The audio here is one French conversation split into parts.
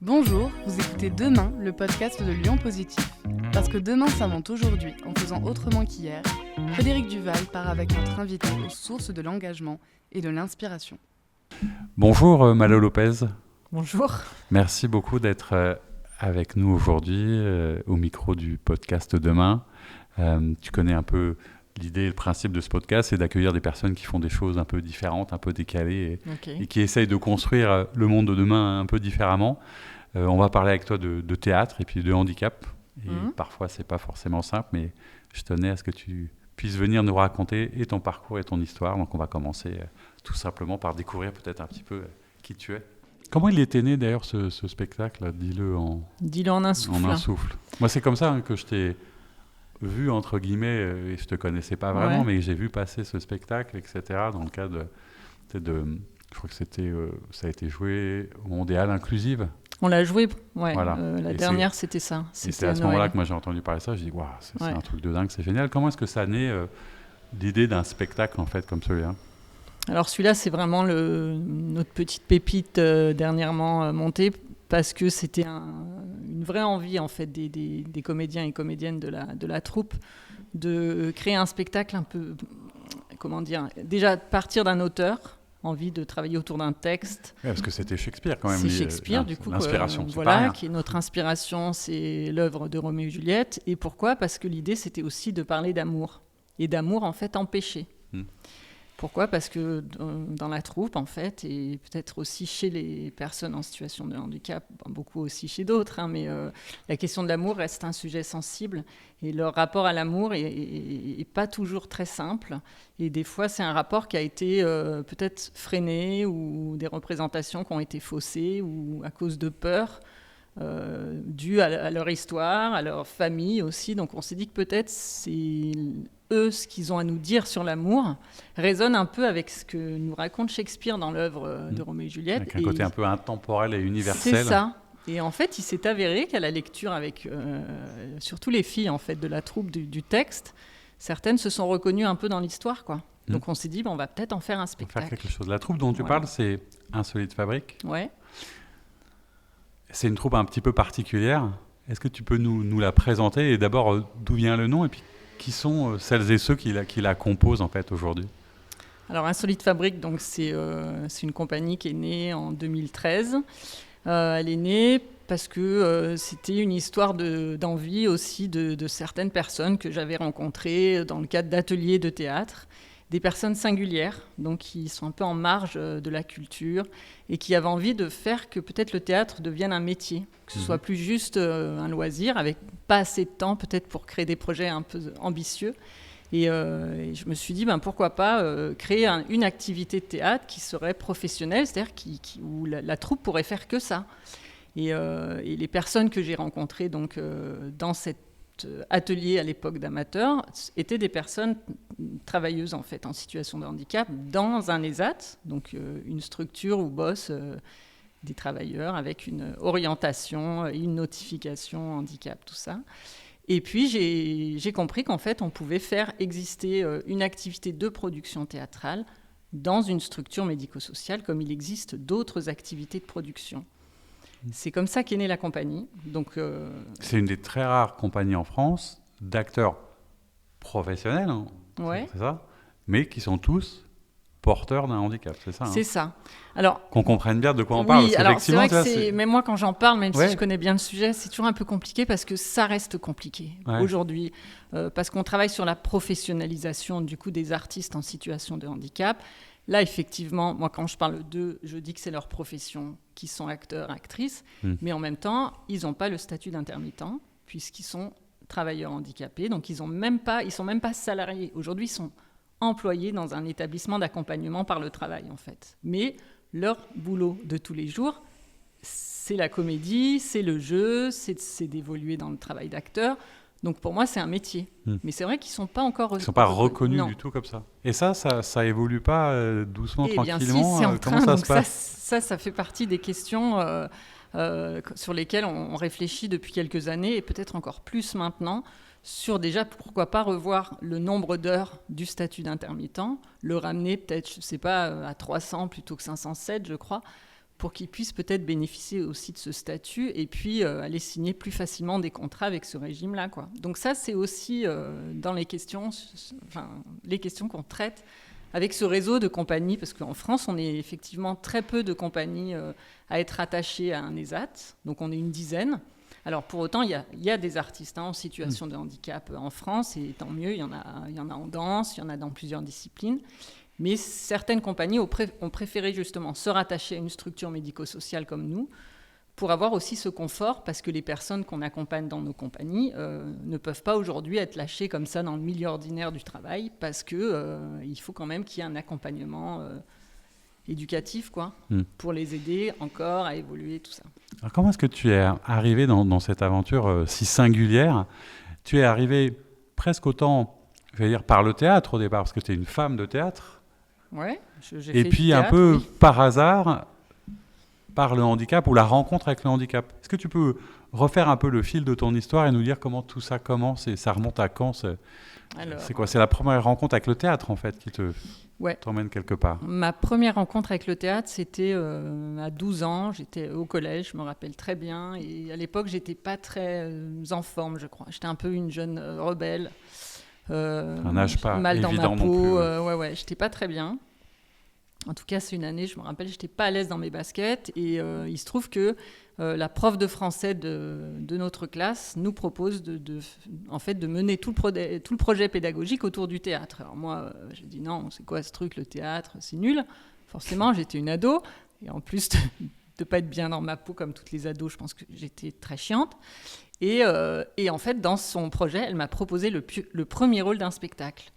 Bonjour, vous écoutez Demain, le podcast de Lyon Positif. Parce que demain s'invente aujourd'hui en faisant autrement qu'hier, Frédéric Duval part avec notre invité aux sources de l'engagement et de l'inspiration. Bonjour Malo Lopez. Bonjour. Merci beaucoup d'être avec nous aujourd'hui au micro du podcast Demain. Tu connais un peu l'idée et le principe de ce podcast, c'est d'accueillir des personnes qui font des choses un peu différentes, un peu décalées et qui essayent de construire le monde de demain un peu différemment. On va parler avec toi de théâtre et puis de handicap. Et parfois, c'est pas forcément simple, mais je tenais à ce que tu puisses venir nous raconter et ton parcours et ton histoire. Donc, on va commencer tout simplement par découvrir peut-être un petit peu qui tu es. Comment il était né d'ailleurs ce spectacle ? Dis-le en un souffle. En un souffle. Moi, c'est comme ça que je t'ai vu, entre guillemets, et je te connaissais pas vraiment, mais j'ai vu passer ce spectacle, etc., dans le cadre de je crois que ça a été joué au Mondial Inclusive. On l'a joué, Voilà. La dernière, c'était ça. Et c'est à ce moment-là que moi j'ai entendu parler de ça, je dis, waouh, c'est un truc de dingue, c'est génial. Comment est-ce que ça naît, l'idée d'un spectacle, en fait, comme celui-là ? Alors celui-là, c'est vraiment notre petite pépite dernièrement montée, parce que c'était une vraie envie en fait des comédiens et comédiennes de la troupe de créer un spectacle un peu, comment dire, déjà partir d'un auteur, envie de travailler autour d'un texte. Oui, parce que c'était Shakespeare quand même. C'est Shakespeare, du coup. L'inspiration, c'est voilà, pas rien. qui est notre inspiration, c'est l'œuvre de Roméo et Juliette. Et pourquoi ? Parce que l'idée, c'était aussi de parler d'amour. Et d'amour, en fait, empêché. Pourquoi ? Parce que dans la troupe, en fait, et peut-être aussi chez les personnes en situation de handicap, beaucoup aussi chez d'autres, mais la question de l'amour reste un sujet sensible. Et leur rapport à l'amour est pas toujours très simple. Et des fois, c'est un rapport qui a été peut-être freiné, ou des représentations qui ont été faussées, ou à cause de peur, dues à leur histoire, à leur famille aussi. Donc on s'est dit que peut-être c'est eux, ce qu'ils ont à nous dire sur l'amour, résonne un peu avec ce que nous raconte Shakespeare dans l'œuvre de Roméo et Juliette. Avec un côté un peu intemporel et universel. C'est ça. Et en fait, il s'est avéré qu'à la lecture avec surtout les filles en fait, de la troupe du texte, certaines se sont reconnues un peu dans l'histoire, quoi. Donc on s'est dit, on va peut-être en faire un spectacle. Faire quelque chose. La troupe dont tu parles, c'est Insolite Fabrique. Ouais. C'est une troupe un petit peu particulière. Est-ce que tu peux nous la présenter ? Et d'abord, d'où vient le nom ? Et puis, qui sont celles et ceux qui la composent en fait aujourd'hui ? Alors Insolite Fabrique, donc c'est une compagnie qui est née en 2013. Elle est née parce que c'était une histoire d'envie aussi de certaines personnes que j'avais rencontrées dans le cadre d'ateliers de théâtre, des personnes singulières, donc qui sont un peu en marge de la culture et qui avaient envie de faire que peut-être le théâtre devienne un métier, que ce soit plus juste un loisir, avec pas assez de temps peut-être pour créer des projets un peu ambitieux. Et je me suis dit, pourquoi pas créer une activité de théâtre qui serait professionnelle, c'est-à-dire où la troupe pourrait faire que ça. Et les personnes que j'ai rencontrées donc, dans cet atelier à l'époque d'amateurs étaient des personnes travailleuses en fait, en situation de handicap dans un ESAT, donc une structure où bossent des travailleurs avec une orientation et une notification handicap, tout ça. Et puis, j'ai compris qu'en fait, on pouvait faire exister une activité de production théâtrale dans une structure médico-sociale, comme il existe d'autres activités de production. C'est comme ça qu'est née la compagnie. Donc, c'est une des très rares compagnies en France d'acteurs professionnels, c'est ça, mais qui sont tous porteurs d'un handicap, c'est ça ? C'est ça. Alors, qu'on comprenne bien de quoi on parle. Oui, alors c'est vrai que même moi quand j'en parle, même si je connais bien le sujet, c'est toujours un peu compliqué parce que ça reste compliqué aujourd'hui. Parce qu'on travaille sur la professionnalisation du coup des artistes en situation de handicap. Là, effectivement, moi quand je parle d'eux, je dis que c'est leur profession, qui sont acteurs, actrices, mais en même temps, ils n'ont pas le statut d'intermittent puisqu'ils sont travailleurs handicapés, donc ils sont même pas salariés. Aujourd'hui, ils sont employés dans un établissement d'accompagnement par le travail, en fait. Mais leur boulot de tous les jours, c'est la comédie, c'est le jeu, c'est d'évoluer dans le travail d'acteur. Donc pour moi, c'est un métier. Mais c'est vrai qu'ils ne sont pas encore reconnus. Ils ne sont pas reconnus du tout comme ça. Et ça évolue pas doucement, tranquillement. Bien si, c'est en train. Comment ça se passe ? Ça fait partie des questions sur lesquelles on réfléchit depuis quelques années et peut-être encore plus maintenant. Sur déjà, pourquoi pas revoir le nombre d'heures du statut d'intermittent, le ramener peut-être, je ne sais pas, à 300 plutôt que 507, je crois, pour qu'ils puissent peut-être bénéficier aussi de ce statut et puis aller signer plus facilement des contrats avec ce régime-là, quoi. Donc ça, c'est aussi dans les questions qu'on traite avec ce réseau de compagnies, parce qu'en France, on est effectivement très peu de compagnies à être attachées à un ESAT, donc on est une dizaine. Alors pour autant, il y a des artistes en situation de handicap en France, et tant mieux, il y en a en danse, il y en a dans plusieurs disciplines. Mais certaines compagnies ont préféré justement se rattacher à une structure médico-sociale comme nous pour avoir aussi ce confort, parce que les personnes qu'on accompagne dans nos compagnies ne peuvent pas aujourd'hui être lâchées comme ça dans le milieu ordinaire du travail, parce qu'il faut quand même qu'il y ait un accompagnement éducatif, quoi, pour les aider encore à évoluer, tout ça. Alors comment est-ce que tu es arrivé dans cette aventure si singulière ? Tu es arrivé presque autant, je vais dire, par le théâtre au départ, parce que tu es une femme de théâtre. Ouais, j'ai et fait puis du théâtre, un peu oui. par hasard, par le handicap ou la rencontre avec le handicap. Est-ce que tu peux refaire un peu le fil de ton histoire et nous dire comment tout ça commence et ça remonte à quand ? C'est quoi ? C'est la première rencontre avec le théâtre en fait qui t'emmène quelque part. Ma première rencontre avec le théâtre, c'était à 12 ans. J'étais au collège, je me rappelle très bien. Et à l'époque, j'étais pas très en forme, je crois. J'étais un peu une jeune rebelle. Un âge pas mal dans ma évident peau, non plus. ouais, j'étais pas très bien. En tout cas, c'est une année, je me rappelle, j'étais pas à l'aise dans mes baskets. Et il se trouve que la prof de français de notre classe nous propose en fait, de mener tout le projet pédagogique autour du théâtre. Alors moi, j'ai dit non, c'est quoi ce truc, le théâtre, c'est nul. Forcément, j'étais une ado. Et en plus de pas être bien dans ma peau comme toutes les ados, je pense que j'étais très chiante. Et en fait, dans son projet, elle m'a proposé le premier rôle d'un spectacle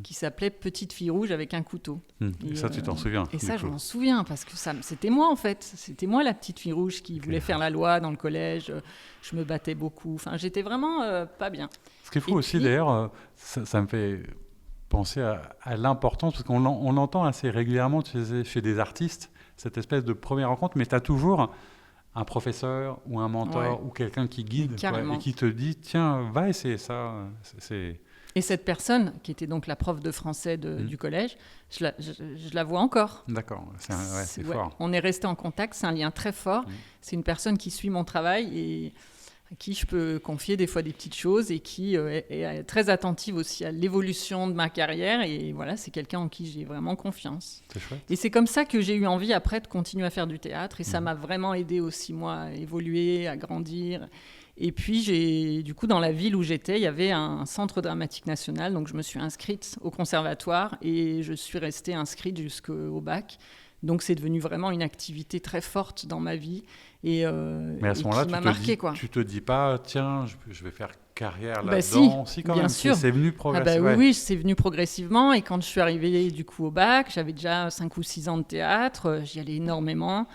qui s'appelait Petite fille rouge avec un couteau. Et ça, tu t'en souviens ? Et ça, je m'en souviens, parce que c'était moi, en fait. C'était moi, la petite fille rouge qui voulait faire la loi dans le collège. Je me battais beaucoup. Enfin, j'étais vraiment pas bien. Ce qui est fou aussi, d'ailleurs, ça me fait penser à l'importance, parce qu'on l'entend assez régulièrement chez des artistes, cette espèce de première rencontre, mais tu as toujours un professeur ou un mentor ou quelqu'un qui guide et qui te dit « Tiens, va essayer ça ». Et cette personne, qui était donc la prof de français du collège, je la vois encore. D'accord, c'est fort. On est resté en contact, c'est un lien très fort. C'est une personne qui suit mon travail et à qui je peux confier des fois des petites choses et qui est très attentive aussi à l'évolution de ma carrière. Et voilà, c'est quelqu'un en qui j'ai vraiment confiance. C'est chouette. Et c'est comme ça que j'ai eu envie après de continuer à faire du théâtre. Et ça m'a vraiment aidé aussi, moi, à évoluer, à grandir. Et puis, du coup, dans la ville où j'étais, il y avait un centre dramatique national. Donc, je me suis inscrite au conservatoire et je suis restée inscrite jusqu'au bac. Donc, c'est devenu vraiment une activité très forte dans ma vie. Mais à ce moment-là, tu te dis pas, tiens, je vais faire carrière là-dedans. Si, quand bien même, sûr. C'est venu progressivement. Oui, c'est venu progressivement. Et quand je suis arrivée du coup au bac, j'avais déjà 5 ou 6 ans de théâtre. J'y allais énormément.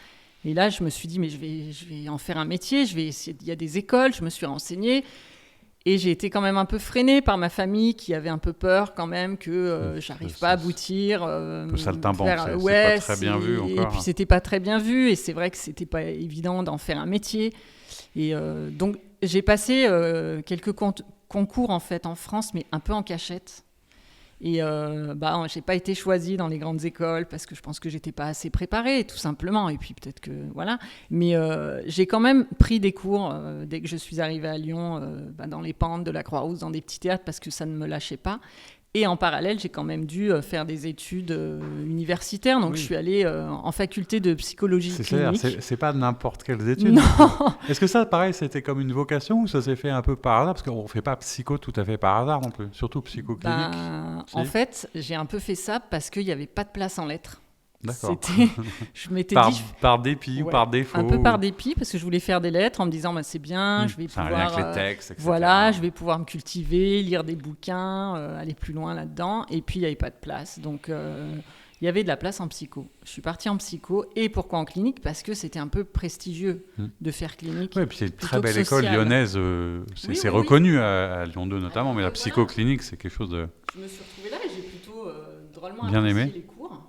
Et là, je me suis dit, mais je vais en faire un métier. Il y a des écoles, je me suis renseignée. Et j'ai été quand même un peu freinée par ma famille qui avait un peu peur quand même que j'arrive pas à aboutir. Un peu saltimbanque, c'est pas très bien vu encore. Et puis c'était pas très bien vu et c'est vrai que c'était pas évident d'en faire un métier. Et donc j'ai passé quelques concours en fait en France, mais un peu en cachette. Et j'ai pas été choisie dans les grandes écoles parce que je pense que j'étais pas assez préparée, tout simplement. Et puis peut-être que voilà. Mais j'ai quand même pris des cours dès que je suis arrivée à Lyon, dans les pentes de la Croix-Rousse, dans des petits théâtres parce que ça ne me lâchait pas. Et en parallèle, j'ai quand même dû faire des études universitaires. Donc, je suis allée en faculté de psychologie clinique. C'est pas n'importe quelles études. Non. Est-ce que ça, pareil, c'était comme une vocation ou ça s'est fait un peu par hasard ? Parce qu'on ne fait pas psycho tout à fait par hasard non plus, surtout psychoclinique. En fait, j'ai un peu fait ça parce qu'il n'y avait pas de place en lettres. D'accord. Je m'étais dit par dépit ou par défaut. Un peu par dépit parce que je voulais faire des lettres en me disant c'est bien, je vais pouvoir avec les textes, etc. Voilà, je vais pouvoir me cultiver, lire des bouquins, aller plus loin là-dedans. Et puis il n'y avait pas de place, donc il y avait de la place en psycho. Je suis partie en psycho et pourquoi en clinique ? Parce que c'était un peu prestigieux de faire clinique. Oui, puis c'est une très belle école lyonnaise. C'est reconnu à Lyon 2 notamment, mais la psychoclinique c'est quelque chose de. Je me suis retrouvée là et j'ai plutôt drôlement bien apprécié aimé les cours.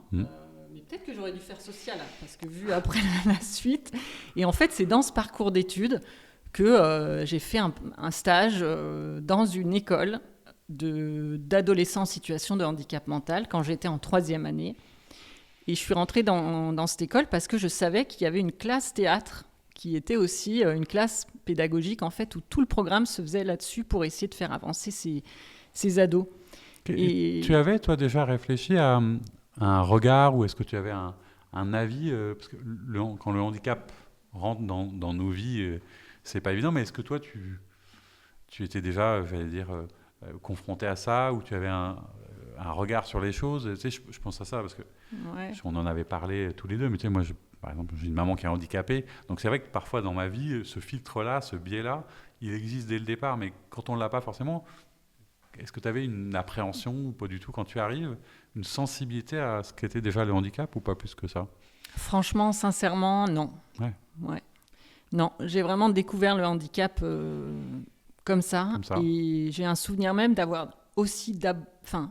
Peut-être que j'aurais dû faire social, parce que vu après la suite. Et en fait, c'est dans ce parcours d'études que j'ai fait un stage dans une école d'adolescents en situation de handicap mental quand j'étais en 3e année. Et je suis rentrée dans cette école parce que je savais qu'il y avait une classe théâtre qui était aussi une classe pédagogique, en fait, où tout le programme se faisait là-dessus pour essayer de faire avancer ces ados. Et tu avais, toi, déjà réfléchi à un regard, ou est-ce que tu avais un avis parce que quand le handicap rentre dans nos vies, c'est pas évident, mais est-ce que toi, tu étais déjà, j'allais dire, confronté à ça, ou tu avais un regard sur les choses? Tu sais, je pense à ça parce que on en avait parlé tous les deux, mais tu sais, moi, par exemple, j'ai une maman qui est handicapée, donc c'est vrai que parfois dans ma vie, ce filtre-là, ce biais-là, il existe dès le départ, mais quand on ne l'a pas forcément, est-ce que tu avais une appréhension ou pas du tout quand tu arrives, une sensibilité à ce qu'était déjà le handicap ou pas plus que ça? Franchement, sincèrement, non. Ouais. Non, j'ai vraiment découvert le handicap comme ça. Et j'ai un souvenir même d'avoir aussi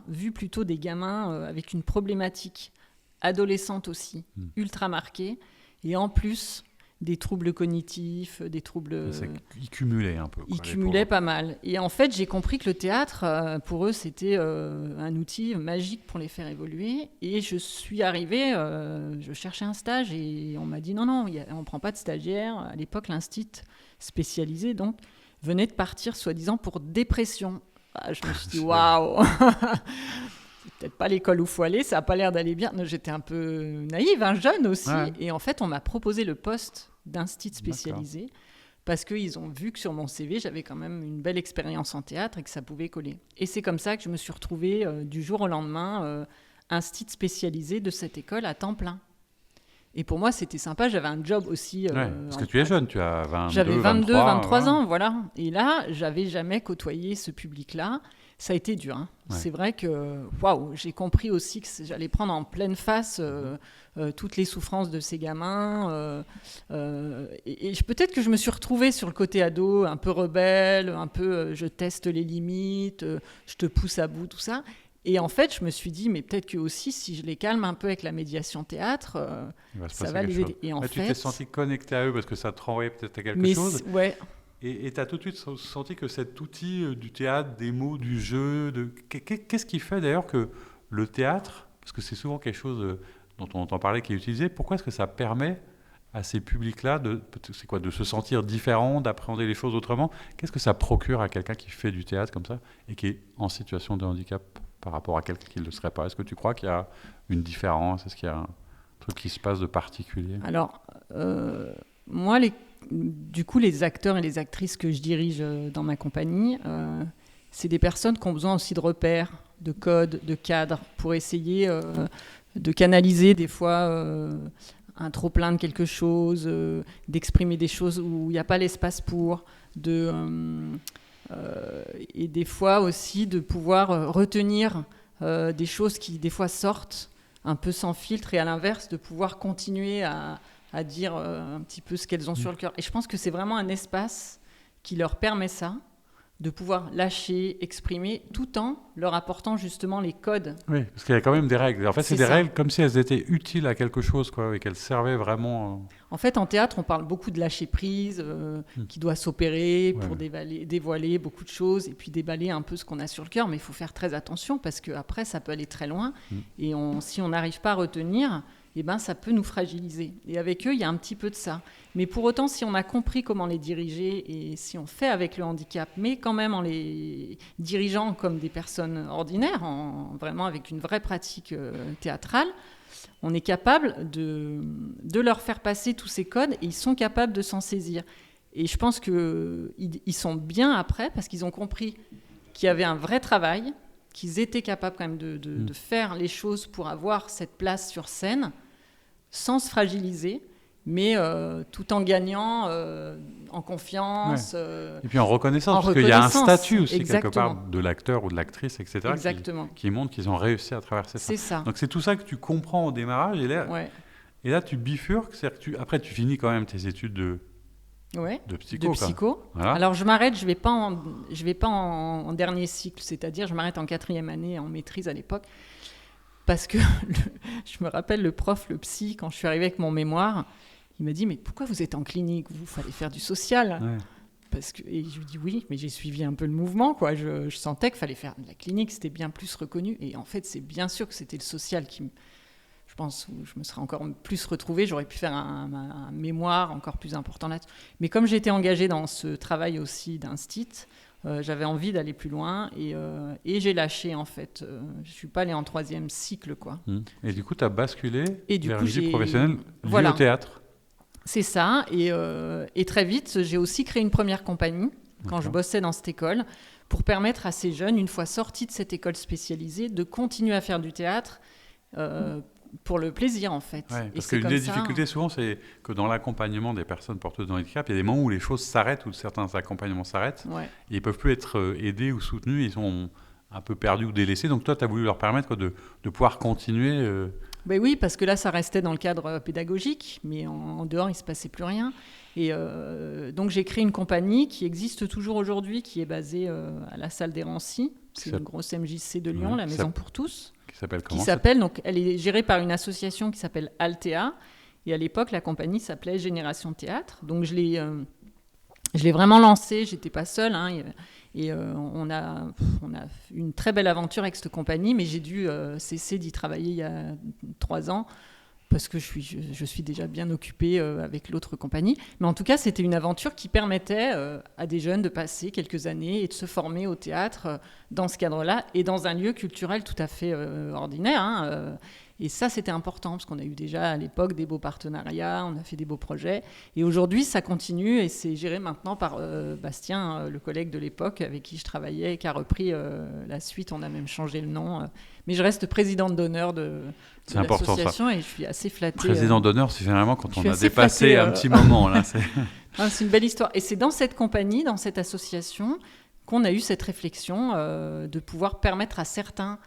vu plutôt des gamins avec une problématique adolescente aussi, ultra marquée, et en plus des troubles cognitifs, des troubles... Ils cumulaient un peu. Ils cumulaient pas mal. Et en fait, j'ai compris que le théâtre, pour eux, c'était un outil magique pour les faire évoluer. Et je suis arrivée, je cherchais un stage, et on m'a dit non, on ne prend pas de stagiaire. À l'époque, l'institut spécialisé, donc, venait de partir, soi-disant, pour dépression. Je me suis dit, waouh. C'est peut-être pas l'école où il faut aller, ça n'a pas l'air d'aller bien. J'étais un peu naïve, jeune aussi. Ouais. Et en fait, on m'a proposé le poste d'institut spécialisé parce qu'ils ont vu que sur mon CV, j'avais quand même une belle expérience en théâtre et que ça pouvait coller. Et c'est comme ça que je me suis retrouvée du jour au lendemain institut spécialisé de cette école à temps plein. Et pour moi, c'était sympa. J'avais un job aussi. Parce que tu es jeune, tu as 22, j'avais 23 ans, voilà. Et là, j'avais jamais côtoyé ce public-là. Ça a été dur. C'est vrai que j'ai compris aussi que j'allais prendre en pleine face toutes les souffrances de ces gamins. Et peut-être que je me suis retrouvée sur le côté ado, un peu rebelle, un peu je teste les limites, je te pousse à bout, tout ça. Et en fait, je me suis dit, mais peut-être que aussi, si je les calme un peu avec la médiation théâtre, ça va les aider. Et en fait, tu t'es senti connecté à eux parce que ça te renvoyait peut-être à quelque chose. Ouais. Et tu as tout de suite senti que cet outil du théâtre, des mots, du jeu, qu'est-ce qui fait d'ailleurs que le théâtre, parce que c'est souvent quelque chose dont on entend parler qui est utilisé, pourquoi est-ce que ça permet à ces publics-là de se sentir différents, d'appréhender les choses autrement? Qu'est-ce que ça procure à quelqu'un qui fait du théâtre comme ça et qui est en situation de handicap par rapport à quelqu'un qui ne le serait pas? Est-ce que tu crois qu'il y a une différence? Est-ce qu'il y a un truc qui se passe de particulier? Alors, moi, du coup, les acteurs et les actrices que je dirige dans ma compagnie, c'est des personnes qui ont besoin aussi de repères, de codes, de cadres, pour essayer de canaliser des fois un trop-plein de quelque chose, d'exprimer des choses où il n'y a pas l'espace pour, et des fois aussi de pouvoir retenir des choses qui des fois sortent un peu sans filtre, et à l'inverse de pouvoir continuer à dire un petit peu ce qu'elles ont sur le cœur. Et je pense que c'est vraiment un espace qui leur permet ça, de pouvoir lâcher, exprimer, tout en leur apportant justement les codes. Oui, parce qu'il y a quand même des règles. En fait, c'est des règles comme si elles étaient utiles à quelque chose, quoi, et qu'elles servaient vraiment... En fait, en théâtre, on parle beaucoup de lâcher prise, qui doit s'opérer pour dévoiler beaucoup de choses, et puis déballer un peu ce qu'on a sur le cœur. Mais il faut faire très attention, parce qu'après, ça peut aller très loin. Et si on n'arrive pas à retenir... ça peut nous fragiliser. Et avec eux, il y a un petit peu de ça. Mais pour autant, si on a compris comment les diriger et si on fait avec le handicap, mais quand même en les dirigeant comme des personnes ordinaires, vraiment avec une vraie pratique théâtrale, on est capable de leur faire passer tous ces codes et ils sont capables de s'en saisir. Et je pense qu'ils sont bien après parce qu'ils ont compris qu'il y avait un vrai travail, qu'ils étaient capables quand même de faire les choses pour avoir cette place sur scène, sans se fragiliser, mais tout en gagnant en confiance. Et puis en reconnaissance, parce qu'il y a un statut aussi, exactement, quelque part, de l'acteur ou de l'actrice, etc., qui montre qu'ils ont réussi à traverser ça. C'est ça. Donc c'est tout ça que tu comprends au démarrage, et là tu bifurques, c'est-à-dire que après tu finis quand même tes études de psycho. Voilà. Alors je m'arrête, je vais pas en dernier cycle, c'est-à-dire je m'arrête en 4e année en maîtrise à l'époque. Parce que je me rappelle le prof, le psy, quand je suis arrivée avec mon mémoire, il m'a dit « Mais pourquoi vous êtes en clinique? Vous, fallait faire du social. » Et je lui dis « Oui, mais j'ai suivi un peu le mouvement. Quoi. Je sentais qu'il fallait faire de la clinique, c'était bien plus reconnu. » Et en fait, c'est bien sûr que c'était le social qui... je pense, où je me serais encore plus retrouvée. J'aurais pu faire un mémoire encore plus important là-dessus. Mais comme j'étais engagée dans ce travail aussi d'instit, j'avais envie d'aller plus loin et j'ai lâché en fait. Je suis pas allée en 3e cycle, quoi. Et du coup, tu as basculé vers coup, une vie professionnelle liée au théâtre. C'est ça. Et très vite, j'ai aussi créé une première compagnie quand je bossais dans cette école pour permettre à ces jeunes, une fois sortis de cette école spécialisée, de continuer à faire du théâtre pour le plaisir, en fait. Ouais, parce qu'une des difficultés, souvent, c'est que dans l'accompagnement des personnes porteuses de handicap, il y a des moments où les choses s'arrêtent, où certains accompagnements s'arrêtent, et ils ne peuvent plus être aidés ou soutenus, ils sont un peu perdus ou délaissés. Donc toi, tu as voulu leur permettre de pouvoir continuer. Ben oui, parce que là, ça restait dans le cadre pédagogique, mais en dehors, il ne se passait plus rien. Et donc, j'ai créé une compagnie qui existe toujours aujourd'hui, qui est basée à la salle des Rancy. C'est une grosse MJC de Lyon, la Maison pour tous. Qui s'appelle comment ? Donc, elle est gérée par une association qui s'appelle Altea. Et à l'époque, la compagnie s'appelait Génération Théâtre. Donc, je l'ai vraiment lancée. Je n'étais pas seule. Et on a une très belle aventure avec cette compagnie. Mais j'ai dû cesser d'y travailler il y a 3 ans. Parce que je suis déjà bien occupée avec l'autre compagnie. Mais en tout cas, c'était une aventure qui permettait à des jeunes de passer quelques années et de se former au théâtre dans ce cadre-là et dans un lieu culturel tout à fait ordinaire. Et ça, c'était important parce qu'on a eu déjà à l'époque des beaux partenariats, on a fait des beaux projets. Et aujourd'hui, ça continue et c'est géré maintenant par Bastien, le collègue de l'époque avec qui je travaillais et qui a repris la suite. On a même changé le nom. Mais je reste présidente d'honneur de l'association et je suis assez flattée. Président d'honneur, c'est généralement quand on a dépassé un petit moment. Là, c'est une belle histoire. Et c'est dans cette compagnie, dans cette association, qu'on a eu cette réflexion de pouvoir permettre à certains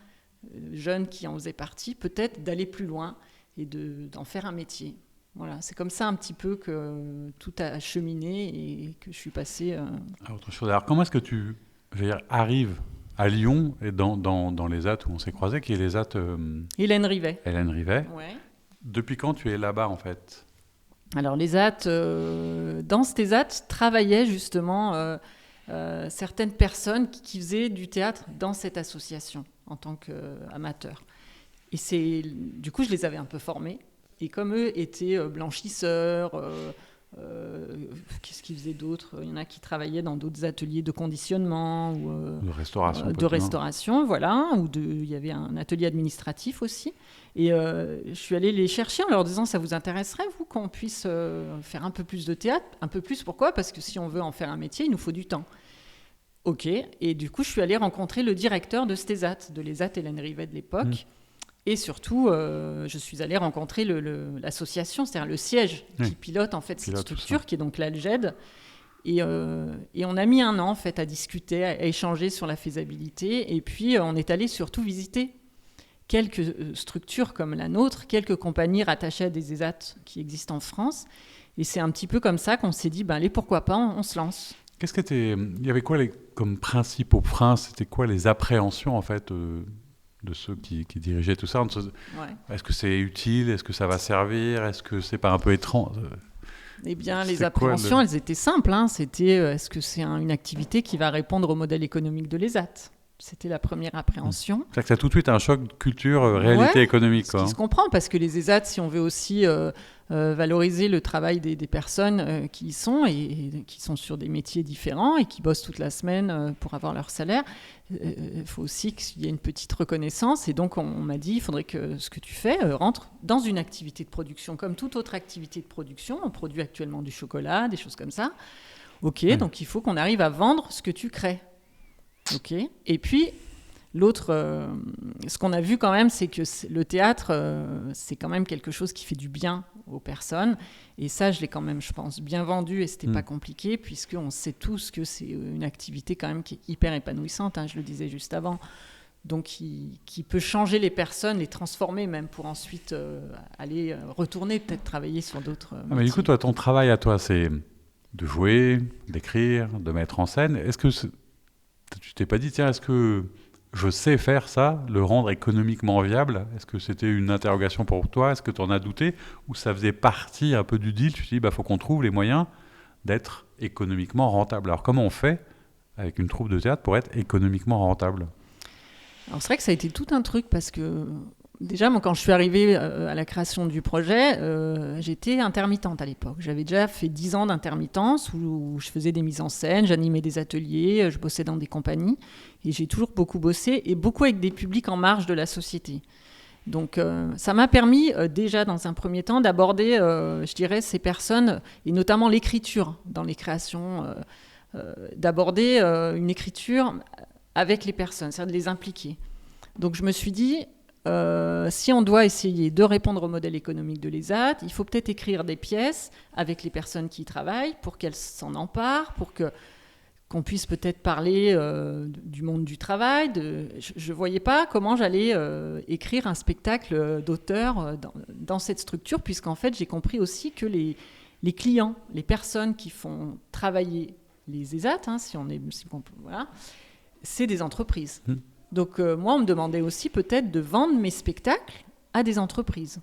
jeunes qui en faisaient partie, peut-être d'aller plus loin et d'en faire un métier. Voilà, c'est comme ça un petit peu que tout a cheminé et que je suis passée... à autre chose. Alors, comment est-ce que tu arrives à Lyon et dans les AT où on s'est croisés, qui est les AT... Hélène Rivet. Hélène Rivet. Ouais. Depuis quand tu es là-bas, en fait ? Alors, les AT, dans ces AT, travaillaient justement certaines personnes qui faisaient du théâtre dans cette association en tant qu'amateurs. Et du coup, je les avais un peu formés. Et comme eux étaient blanchisseurs, qu'est-ce qu'ils faisaient d'autre ? Il y en a qui travaillaient dans d'autres ateliers de conditionnement ou de restauration, voilà. Il y avait un atelier administratif aussi. Et je suis allée les chercher en leur disant, ça vous intéresserait, vous, qu'on puisse faire un peu plus de théâtre ? Un peu plus, pourquoi ? Parce que si on veut en faire un métier, il nous faut du temps. Ok, et du coup, je suis allée rencontrer le directeur de Stésat, de l'ESAT Hélène Rivet de l'époque. Et surtout, je suis allée rencontrer l'association, c'est-à-dire le siège qui pilote en fait cette structure, qui est donc l'Alged. Et on a mis 1 an en fait à discuter, à échanger sur la faisabilité. Et puis, on est allé surtout visiter quelques structures comme la nôtre, quelques compagnies rattachées à des ESAT qui existent en France. Et c'est un petit peu comme ça qu'on s'est dit, allez, pourquoi pas, on se lance. Il y avait quoi comme principaux freins ? C'était quoi les appréhensions en fait de ceux qui dirigeaient tout ça ? Est-ce que c'est utile ? Est-ce que ça va servir ? Est-ce que c'est pas un peu étrange ? Eh bien, les appréhensions, elles étaient simples. C'était est-ce que c'est une activité qui va répondre au modèle économique de l'ESAT ? C'était la première appréhension. C'est-à-dire que ça a tout de suite un choc de culture, réalité économique. Ce qui se comprend, parce que les ESAT, si on veut aussi valoriser le travail des personnes qui y sont et qui sont sur des métiers différents et qui bossent toute la semaine pour avoir leur salaire, il faut aussi qu'il y ait une petite reconnaissance. Et donc, on m'a dit, il faudrait que ce que tu fais rentre dans une activité de production, comme toute autre activité de production. On produit actuellement du chocolat, des choses comme ça. Ok, donc il faut qu'on arrive à vendre ce que tu crées. Ok. Et puis, l'autre, ce qu'on a vu quand même, c'est que le théâtre, c'est quand même quelque chose qui fait du bien aux personnes. Et ça, je l'ai quand même, je pense, bien vendu et c'était pas compliqué, puisqu'on sait tous que c'est une activité quand même qui est hyper épanouissante, je le disais juste avant. Donc, qui peut changer les personnes, les transformer même pour ensuite aller retourner, peut-être travailler sur d'autres métiers. Mais du coup, toi, ton travail à toi, c'est de jouer, d'écrire, de mettre en scène. Est-ce que tu t'es pas dit, tiens, est-ce que je sais faire ça, le rendre économiquement viable ? Est-ce que c'était une interrogation pour toi ? Est-ce que tu en as douté ? Ou ça faisait partie un peu du deal ? Tu te dis, faut qu'on trouve les moyens d'être économiquement rentable. Alors, comment on fait avec une troupe de théâtre pour être économiquement rentable ? Alors, c'est vrai que ça a été tout un truc parce que déjà, moi, quand je suis arrivée à la création du projet, j'étais intermittente à l'époque. J'avais déjà fait 10 ans d'intermittence où je faisais des mises en scène, j'animais des ateliers, je bossais dans des compagnies. Et j'ai toujours beaucoup bossé, et beaucoup avec des publics en marge de la société. Donc ça m'a permis déjà dans un premier temps d'aborder, je dirais, ces personnes, et notamment l'écriture dans les créations, d'aborder une écriture avec les personnes, c'est-à-dire de les impliquer. Donc je me suis dit, si on doit essayer de répondre au modèle économique de l'ESAT, il faut peut-être écrire des pièces avec les personnes qui y travaillent pour qu'elles s'en emparent, pour qu'on puisse peut-être parler du monde du travail. Je ne voyais pas comment j'allais écrire un spectacle d'auteur dans cette structure, puisqu'en fait, j'ai compris aussi que les clients, les personnes qui font travailler les ESAT, voilà, c'est des entreprises. Donc moi, on me demandait aussi peut-être de vendre mes spectacles à des entreprises.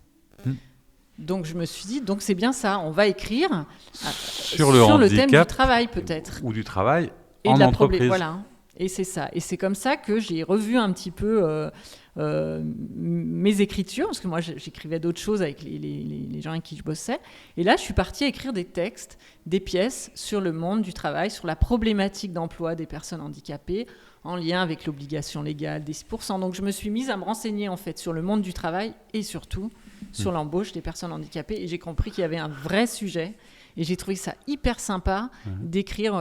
Donc je me suis dit, donc c'est bien ça, on va écrire sur le thème du travail peut-être. Ou du travail et en de la entreprise. Voilà, et c'est ça. Et c'est comme ça que j'ai revu un petit peu mes écritures, parce que moi j'écrivais d'autres choses avec les gens avec qui je bossais. Et là, je suis partie écrire des textes, des pièces sur le monde du travail, sur la problématique d'emploi des personnes handicapées, en lien avec l'obligation légale des 6%. Donc je me suis mise à me renseigner en fait sur le monde du travail et surtout sur l'embauche des personnes handicapées. Et j'ai compris qu'il y avait un vrai sujet. Et j'ai trouvé ça hyper sympa d'écrire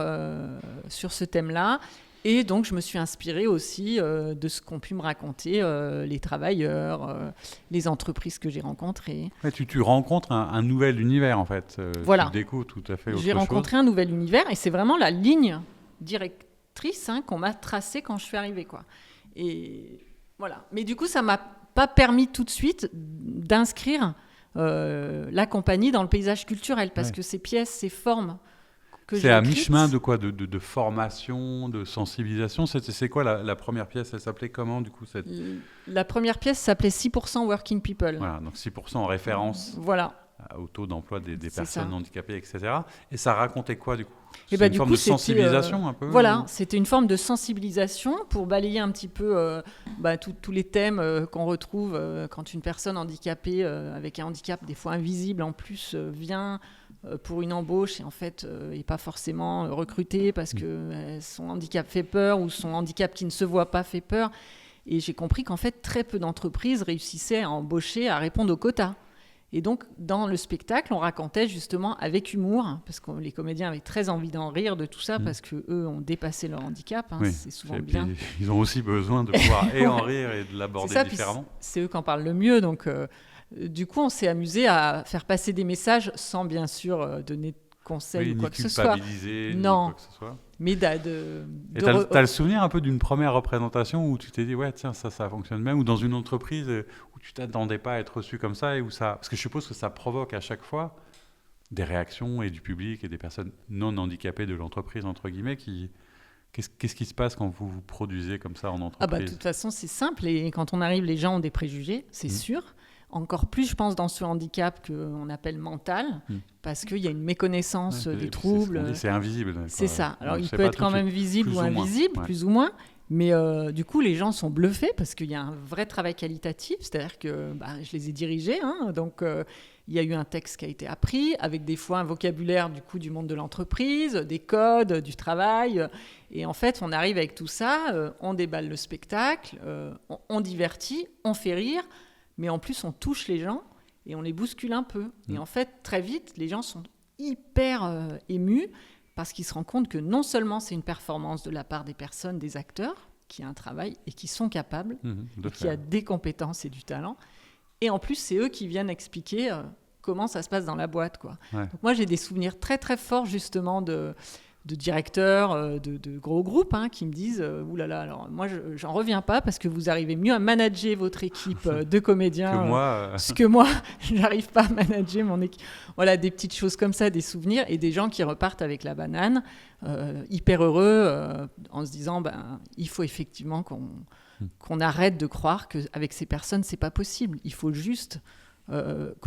sur ce thème-là. Et donc, je me suis inspirée aussi de ce qu'ont pu me raconter les travailleurs, les entreprises que j'ai rencontrées. Ouais, tu rencontres un nouvel univers, en fait. Voilà. Tu découvres tout à fait autre chose. J'ai rencontré un nouvel univers et c'est vraiment la ligne directrice qu'on m'a tracée quand je suis arrivée, quoi. Et voilà. Mais du coup, ça ne m'a pas permis tout de suite d'inscrire la compagnie dans le paysage culturel parce que ces pièces, ces formes que j'ai C'est à écrites, mi-chemin de quoi, de formation, de sensibilisation. C'est quoi la première pièce? Elle s'appelait comment, du coup La première pièce s'appelait 6% Working People. Voilà, donc 6% en référence au taux d'emploi des personnes handicapées, etc. Et ça racontait quoi, du coup? C'est une forme de sensibilisation, un peu? Voilà, c'était une forme de sensibilisation pour balayer un petit peu tous les thèmes qu'on retrouve quand une personne handicapée, avec un handicap des fois invisible en plus, vient pour une embauche et en fait n'est pas forcément recrutée parce que son handicap fait peur ou son handicap qui ne se voit pas fait peur. Et j'ai compris qu'en fait, très peu d'entreprises réussissaient à embaucher, à répondre aux quotas. Et donc, dans le spectacle, on racontait justement avec humour, parce que les comédiens avaient très envie d'en rire de tout ça, parce qu'eux ont dépassé leur handicap, c'est souvent bien. Ils ont aussi besoin de pouvoir en rire et de l'aborder différemment. C'est eux qui en parlent le mieux, donc du coup, on s'est amusé à faire passer des messages sans bien sûr donner de conseils ou quoi que ce soit. Non, quoi que ce soit. Mais t'as le souvenir un peu d'une première représentation où tu t'es dit, ouais, tiens, ça fonctionne même, ou dans une entreprise où tu t'attendais pas à être reçu comme ça, et où ça... Parce que je suppose que ça provoque à chaque fois des réactions et du public et des personnes non handicapées de l'entreprise, entre guillemets, qui... Qu'est-ce qui se passe quand vous produisez comme ça en entreprise? De toute façon, c'est simple, et quand on arrive, les gens ont des préjugés, c'est sûr. Encore plus, je pense, dans ce handicap qu'on appelle mental, parce qu'il y a une méconnaissance des troubles. C'est invisible. C'est ça. Alors, il peut être quand même visible ou invisible, plus ou moins. Mais du coup, les gens sont bluffés parce qu'il y a un vrai travail qualitatif. C'est-à-dire que je les ai dirigés. Donc, il y a eu un texte qui a été appris, avec des fois un vocabulaire du monde de l'entreprise, des codes, du travail. Et en fait, on arrive avec tout ça, on déballe le spectacle, on divertit, on fait rire. Mais en plus, on touche les gens et on les bouscule un peu. Et en fait, très vite, les gens sont hyper émus parce qu'ils se rendent compte que non seulement c'est une performance de la part des personnes, des acteurs, qui a un travail et qui sont capables, et qui a des compétences et du talent. Et en plus, c'est eux qui viennent expliquer comment ça se passe dans la boîte, quoi. Ouais. Donc moi, j'ai des souvenirs très, très forts, justement, de directeurs de gros groupes qui me disent oulala, alors moi j'en reviens pas parce que vous arrivez mieux à manager votre équipe de comédiens que moi j'arrive pas à manager mon équipe. Voilà, des petites choses comme ça, des souvenirs, et des gens qui repartent avec la banane hyper heureux en se disant il faut effectivement qu'on arrête de croire qu'avec ces personnes c'est pas possible, il faut juste